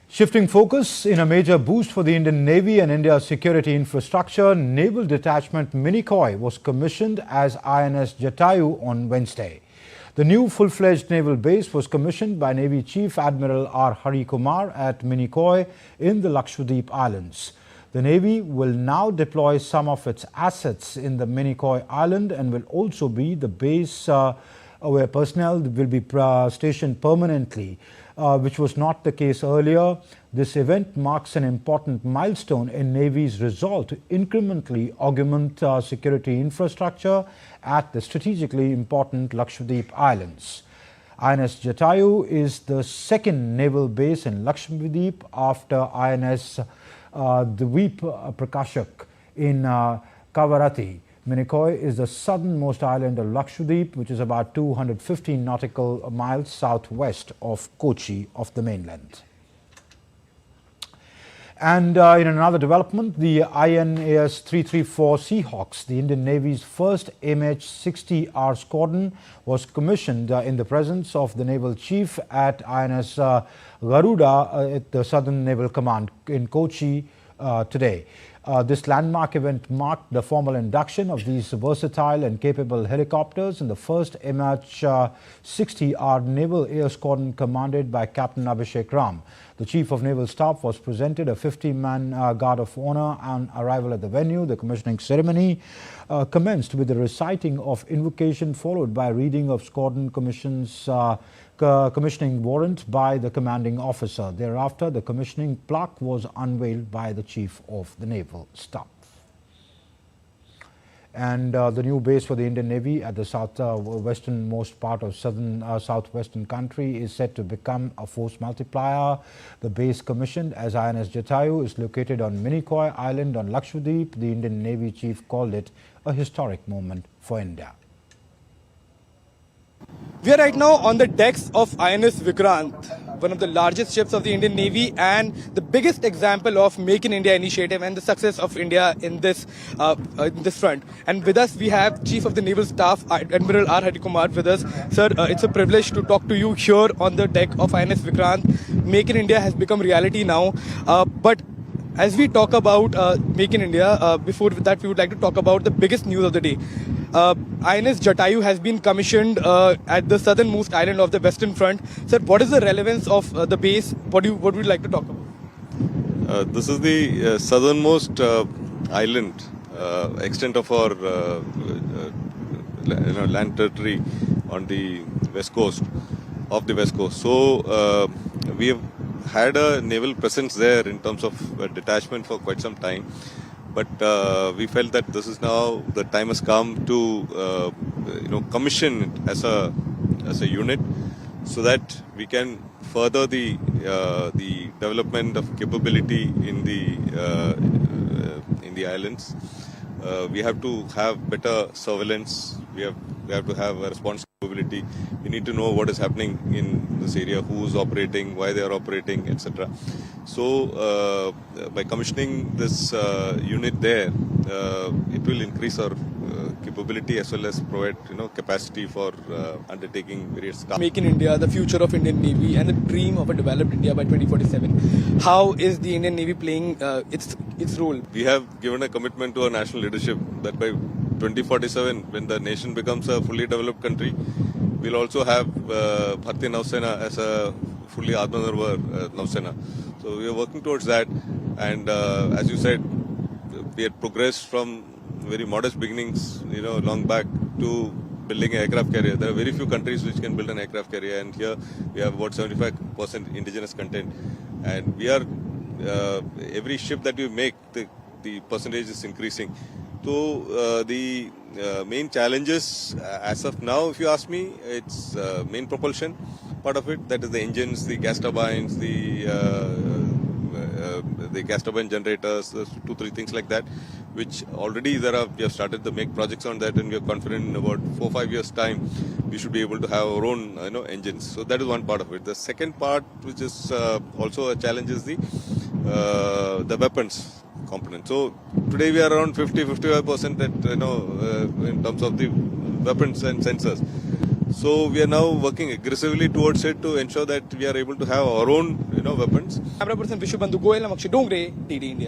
Shifting focus in a major boost for the Indian Navy and India's security infrastructure, Naval Detachment Minicoy was commissioned as INS Jatayu on Wednesday. The new full-fledged naval base was commissioned by Navy Chief Admiral R. Kumar at Minicoy in the Lakshadweep Islands. The Navy will now deploy some of its assets in the Minicoy Island and will also be the base where personnel will be stationed permanently, which was not the case earlier. This event marks an important milestone in Navy's resolve to incrementally augment security infrastructure at the strategically important Lakshadweep Islands. INS Jatayu is the second naval base in Lakshadweep after INS Dweep Prakashak in Kavarati. Minicoy is the southernmost island of Lakshadweep, which is about 215 nautical miles southwest of Kochi of the mainland. And in another development, the INAS 334 Seahawks, the Indian Navy's first MH-60R squadron, was commissioned in the presence of the Naval Chief at INS Garuda at the Southern Naval Command in Kochi today. This landmark event marked the formal induction of these versatile and capable helicopters in the first MH-60R Naval Air Squadron commanded by Captain Abhishek Ram. The Chief of Naval Staff was presented a 50-man guard of honor on arrival at the venue. The commissioning ceremony commenced with the reciting of invocation followed by reading of squadron commissioning warrant by the commanding officer. Thereafter, the commissioning plaque was unveiled by the Chief of the Naval Staff. And the new base for the Indian Navy at the southwesternmost part of southwestern country is set to become a force multiplier. The base commissioned as INS Jatayu is located on Minicoy Island on Lakshadweep. The Indian Navy chief called it a historic moment for India. We are right now on the decks of INS Vikrant, one of the largest ships of the Indian Navy and the biggest example of Make in India initiative and the success of India in this front. And with us we have Chief of the Naval Staff, Admiral R. Kumar with us. Sir, it's a privilege to talk to you here on the deck of INS Vikrant. Make in India has become reality now, but as we talk about Make in India, before that we would like to talk about the biggest news of the day. INS Jatayu has been commissioned at the southernmost island of the Western Front. Sir, what is the relevance of the base? What would you like to talk about? This is the southernmost island, extent of our land territory on the west coast of the west coast. So we have had a naval presence there in terms of detachment for quite some time. But we felt that this is now the time has come to commission it as a unit, so that we can further the development of capability in the islands. We have to have better surveillance. We have to have a response capability. We need to know what is happening in this area, who is operating, why they are operating, etc. So by commissioning this unit there, it will increase our capability as well as provide capacity for undertaking various tasks. Make in India, the future of Indian Navy and the dream of a developed India by 2047. How is the Indian Navy playing its role? We have given a commitment to our national leadership that by 2047, when the nation becomes a fully developed country, we'll also have Bharatiya Nausena as a fully Atmanirbhar Nausena. So we are working towards that, and as you said, we had progressed from very modest beginnings, long back, to building an aircraft carrier. There are very few countries which can build an aircraft carrier, and here we have about 75% indigenous content. And we are every ship that we make, the percentage is increasing. So the main challenges as of now, if you ask me, it's main propulsion part of it. That is the engines, the gas turbines, the gas turbine generators, 2-3 things like that, which already we have started to make projects on that, and we are confident in about 4-5 years time we should be able to have our own engines. So that is one part of it. The second part, which is also a challenge, is the weapons component. So today we are around 50-55% in terms of the weapons and sensors. So we are now working aggressively towards it to ensure that we are able to have our own, weapons. Camera person Vishubandhu Goyal, Amakshi Dongre, DD India.